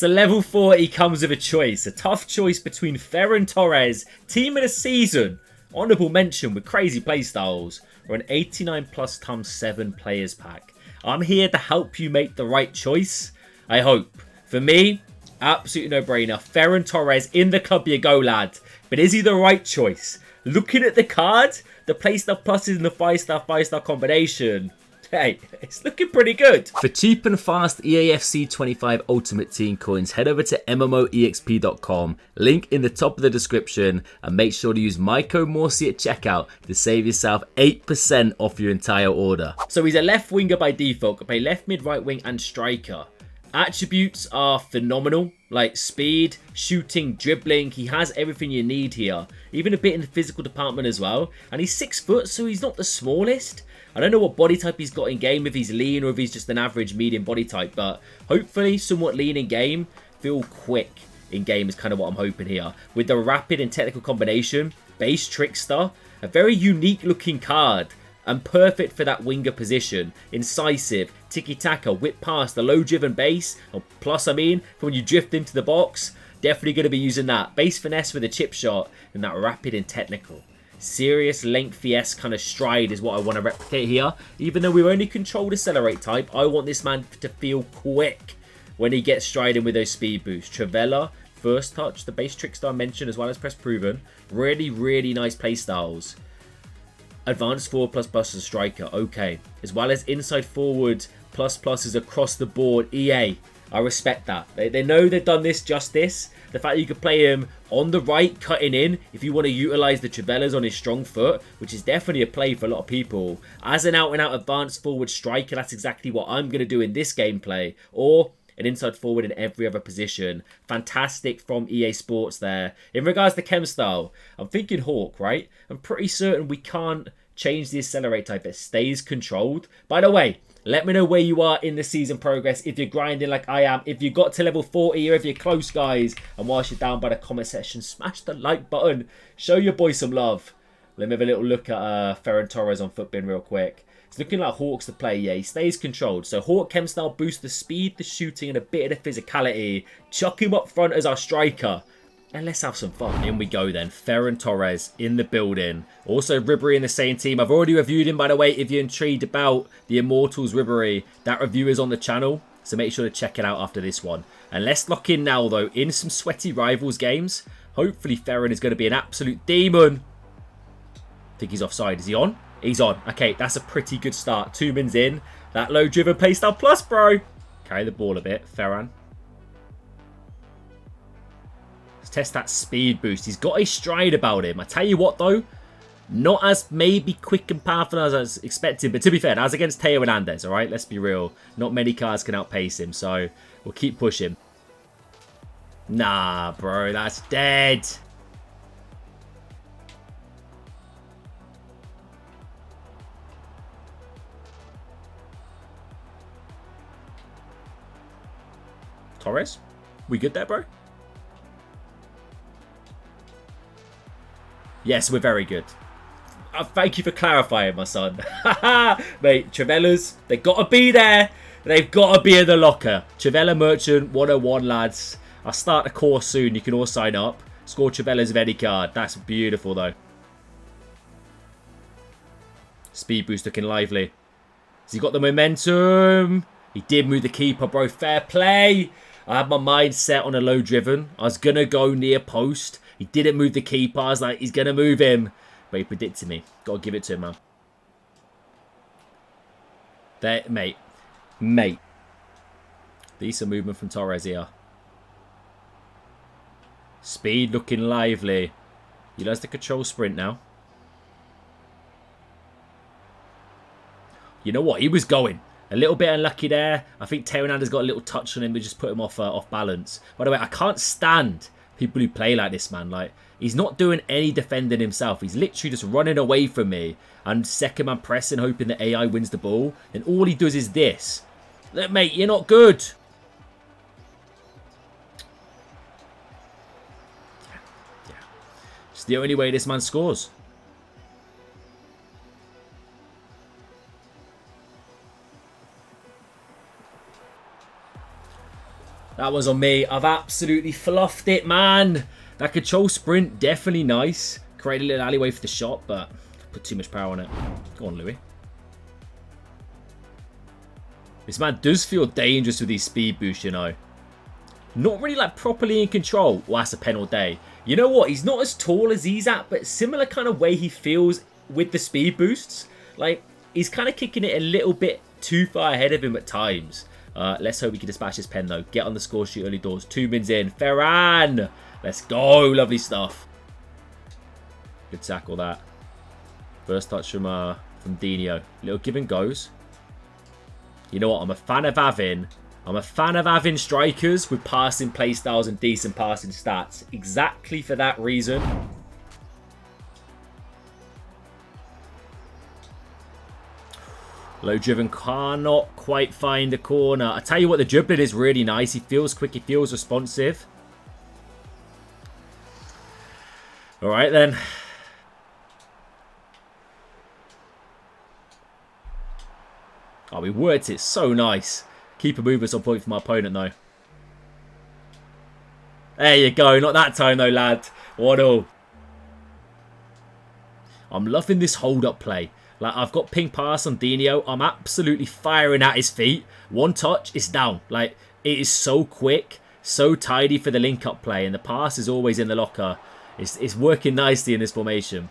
So level 40 comes with a choice. A tough choice between Ferran Torres, team of the season, honourable mention with crazy playstyles, or an 89 plus times 7 players pack. I'm here to help you make the right choice, I hope. For me, absolutely no-brainer. Ferran Torres, in the club you go, lad. But is he the right choice? Looking at the card, the playstyle pluses and the 5-star combination, hey, it's looking pretty good. For cheap and fast EAFC 25 Ultimate Team coins, head over to MMOEXP.com, link in the top of the description, and make sure to use my code Morsey at checkout to save yourself 8% off your entire order. So he's a left winger by default, can play left mid, right wing and striker. Attributes are phenomenal, like speed, shooting, dribbling. He has everything you need here, even a bit in the physical department as well. And he's 6 foot, so he's not the smallest. I don't know what body type he's got in game, if he's lean or if he's just an average medium body type, but hopefully somewhat lean in game, feel quick in game is kind of what I'm hoping here. With the rapid and technical combination, base trickster, a very unique looking card and perfect for that winger position. Incisive, tiki-taka, whip past, the low driven base, or plus I mean, for when you drift into the box, definitely going to be using that. Base finesse with a chip shot and that rapid and technical. Serious lengthy-esque kind of stride is what I want to replicate here. Even though we've only controlled accelerate type, I want this man to feel quick when he gets striding with those speed boosts. Travella, first touch, the base trickster I mentioned, as well as press proven. Really, really nice playstyles. Advanced forward plus as a striker, okay. As well as inside forward pluses across the board. EA, I respect that. They know they've done this justice. The fact that you could play him on the right, cutting in, if you want to utilise the Travellas on his strong foot, which is definitely a play for a lot of people. As an out-and-out advanced forward striker, that's exactly what I'm going to do in this gameplay. Or an inside forward in every other position. Fantastic from EA Sports there. In regards to chem style, I'm thinking Hawk, right? I'm pretty certain we can't change the accelerate type. It stays controlled. By the way, let me know where you are in the season progress, if you're grinding like I am, if you got to level 40 or if you're close, guys. And whilst you're down by the comment section, smash the like button. Show your boy some love. Let me have a little look at Ferran Torres on Footbin real quick. It's looking like Hawk's the play, yeah, he stays controlled. So Hawk chem style boosts the speed, the shooting and a bit of the physicality. Chuck him up front as our striker. And let's have some fun. In we go then. Ferran Torres in the building. Also Ribery in the same team. I've already reviewed him, by the way. If you're intrigued about the Immortals Ribery, that review is on the channel. So make sure to check it out after this one. And let's lock in now, though, in some sweaty Rivals games. Hopefully Ferran is going to be an absolute demon. I think he's offside. Is he on? He's on. Okay, that's a pretty good start. 2 mins in. That low-driven playstyle plus, bro. Carry the ball a bit. Ferran. Test that speed boost. He's got a stride about him. I tell you what, though, not as maybe quick and powerful as I was expecting. But to be fair, as against Teo Hernandez, all right? Let's be real. Not many cards can outpace him, so we'll keep pushing. Nah, bro, that's dead. Torres? We good there, bro? Yes, we're very good. Thank you for clarifying, my son. Mate, Travellas, they've got to be there. They've got to be in the locker. Travella Merchant 101, lads. I'll start a course soon. You can all sign up. Score Travellas of any card. That's beautiful, though. Speed boost looking lively. Has he got the momentum? He did move the keeper, bro. Fair play. I had my mind set on a low driven. I was going to go near post. He didn't move the keeper. I was like, he's going to move him. But he predicted me. Got to give it to him, man. There, mate. Mate. Decent movement from Torres here. Speed looking lively. He does the control sprint now. You know what? He was going. A little bit unlucky there. I think Teo Hernandez got a little touch on him. But just put him off balance. By the way, I can't stand people who play like this, man. Like, he's not doing any defending himself. He's literally just running away from me and second man pressing, hoping that AI wins the ball. And all he does is this. Look, mate, you're not good. Yeah. It's the only way this man scores. That was on me. I've absolutely fluffed it, man. That control sprint, definitely nice. Create a little alleyway for the shot, but put too much power on it. Go on, Louis. This man does feel dangerous with these speed boosts, you know. Not really like properly in control. Well, that's a pen all day. You know what? He's not as tall as he's at, but similar kind of way he feels with the speed boosts. Like, he's kind of kicking it a little bit too far ahead of him at times. Let's hope we can dispatch this pen, though. Get on the score sheet early doors. 2 mins in. Ferran! Let's go. Lovely stuff. Good tackle, that. First touch from Dino. Little give and goes. You know what? I'm a fan of having strikers with passing playstyles and decent passing stats. Exactly for that reason. Low driven, cannot quite find the corner. I tell you what, the dribbling is really nice. He feels quick, he feels responsive. Alright then. Oh, we worked it so nice. Keeper movements on point for my opponent though. There you go. Not that time though, lad. 1-0. I'm loving this hold-up play. Like, I've got ping pass on Dino. I'm absolutely firing at his feet. One touch, it's down. Like, it is so quick, so tidy for the link-up play. And the pass is always in the locker. It's working nicely in this formation.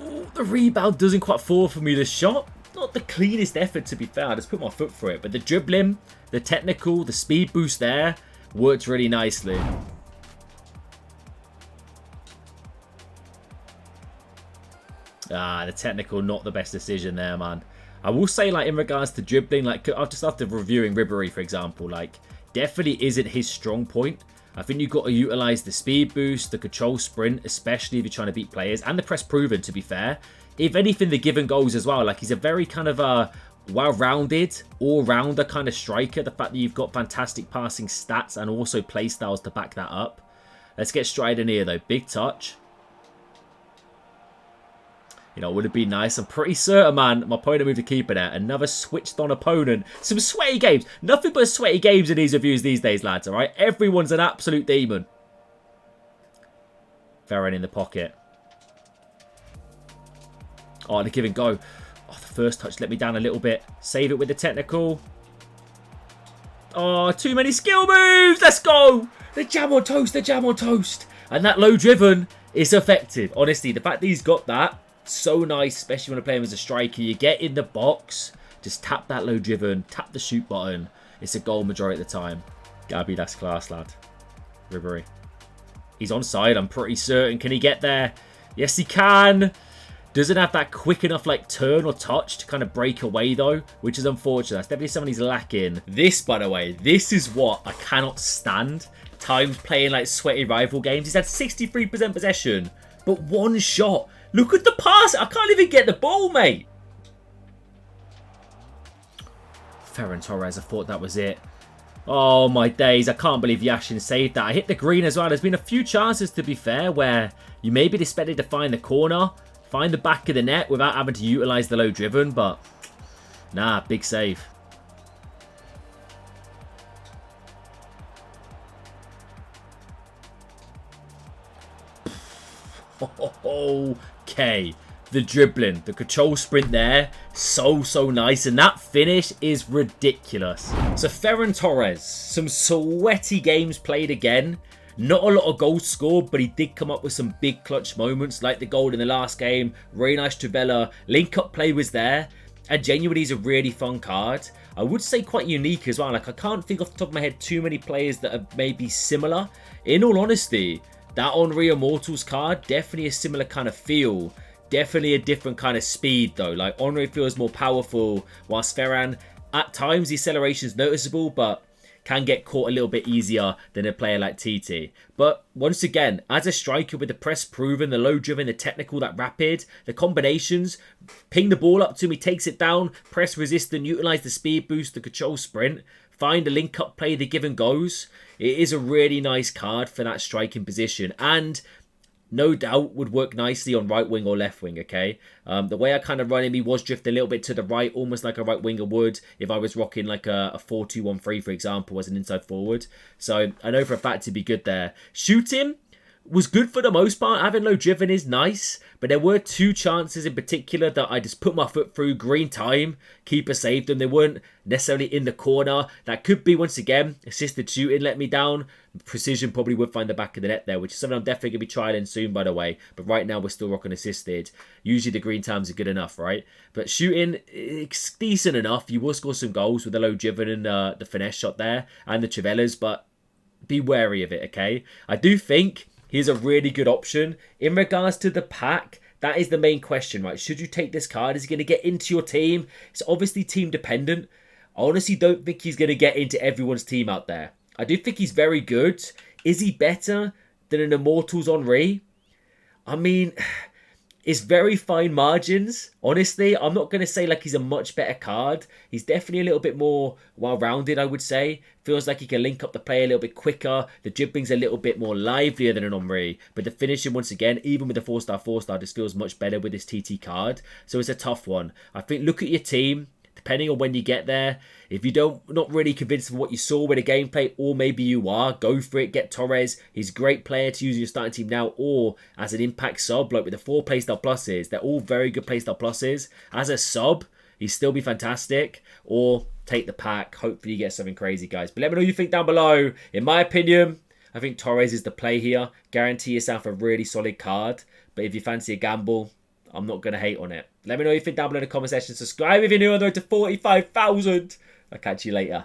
Ooh, the rebound doesn't quite fall for me. The shot, not the cleanest effort to be fair. I just put my foot for it. But the dribbling, the technical, the speed boost there worked really nicely. Ah, the technical, not the best decision there, man. I will say, like, in regards to dribbling, like, just after reviewing Ribery, for example, like, definitely isn't his strong point. I think you've got to utilise the speed boost, the control sprint, especially if you're trying to beat players, and the press proven, to be fair. If anything, the give and goes as well. Like, he's a very kind of well-rounded, all-rounder kind of striker. The fact that you've got fantastic passing stats and also play styles to back that up. Let's get straight in here, though. Big touch. You know, it would have been nice. I'm pretty certain, man, my opponent moved the keeper there. Another switched-on opponent. Some sweaty games. Nothing but sweaty games in these reviews these days, lads, all right? Everyone's an absolute demon. Ferran in the pocket. Oh, the give and go. Oh, the first touch let me down a little bit. Save it with the technical. Oh, too many skill moves. Let's go. The jam on toast, the jam on toast. And that low driven is effective. Honestly, the fact that he's got that, so nice, especially when I play him as a striker. You get in the box, just tap that low driven, tap the shoot button. It's a goal majority of the time. Gabby, that's class, lad. Ribery. He's onside, I'm pretty certain. Can he get there? Yes, he can. Doesn't have that quick enough like turn or touch to kind of break away though, which is unfortunate. That's definitely something he's lacking. This, by the way, this is what I cannot stand. Times playing like sweaty rival games. He's had 63% possession, but one shot. Look at the pass. I can't even get the ball, mate. Ferran Torres, I thought that was it. Oh, my days. I can't believe Yashin saved that. I hit the green as well. There's been a few chances, to be fair, where you may be expected to find the corner, find the back of the net without having to utilise the low driven, but nah, big save. Okay, the dribbling, the control sprint there, so nice, and that finish is ridiculous. So Ferran Torres, some sweaty games played again. Not a lot of goals scored, but he did come up with some big clutch moments, like the goal in the last game. Really nice Trivela, link-up play was there, and genuinely is a really fun card. I would say quite unique as well. Like, I can't think off the top of my head too many players that are maybe similar. In all honesty, that Henry Immortals card, definitely a similar kind of feel. Definitely a different kind of speed though. Like, Henry feels more powerful, whilst Ferran, at times the acceleration is noticeable, but can get caught a little bit easier than a player like TT. But once again, as a striker with the press proven, the low driven, the technical, that rapid, the combinations, ping the ball up to me, takes it down, press resistant, utilise the speed boost, the control sprint, find the link up play, the give and goes. It is a really nice card for that striking position. And no doubt would work nicely on right wing or left wing, okay? The way I kind of run him, he was drift a little bit to the right, almost like a right winger would if I was rocking like a 4-2-1-3, for example, as an inside forward. So I know for a fact he'd be good there. Shooting was good for the most part. Having low driven is nice, but there were two chances in particular that I just put my foot through. Green time, keeper saved them. They weren't necessarily in the corner. That could be, once again, assisted shooting let me down. Precision probably would find the back of the net there, which is something I'm definitely going to be trialing soon, by the way. But right now, we're still rocking assisted. Usually the green times are good enough, right? But shooting, it's decent enough. You will score some goals with the low driven and the finesse shot there, and the Trivellas, but be wary of it, okay? I do think he's a really good option. In regards to the pack, that is the main question, right? Should you take this card? Is he going to get into your team? It's obviously team dependent. I honestly don't think he's going to get into everyone's team out there. I do think he's very good. Is he better than an Immortals Henry? I mean, it's very fine margins. Honestly, I'm not going to say like he's a much better card. He's definitely a little bit more well-rounded, I would say. Feels like he can link up the play a little bit quicker. The dribbling's a little bit more livelier than an Henry. But the finishing, once again, even with the 4-star, just feels much better with this TT card. So it's a tough one. I think look at your team. Depending on when you get there, if you not really convinced of what you saw with the gameplay, or maybe you are, go for it. Get Torres. He's a great player to use in your starting team now, or as an impact sub, like with the 4 playstyle pluses. They're all very good playstyle pluses. As a sub, he'd still be fantastic. Or take the pack. Hopefully you get something crazy, guys. But let me know what you think down below. In my opinion, I think Torres is the play here. Guarantee yourself a really solid card. But if you fancy a gamble, I'm not going to hate on it. Let me know what you think down below in the comment section. Subscribe if you're new on the road to 45,000. I'll catch you later.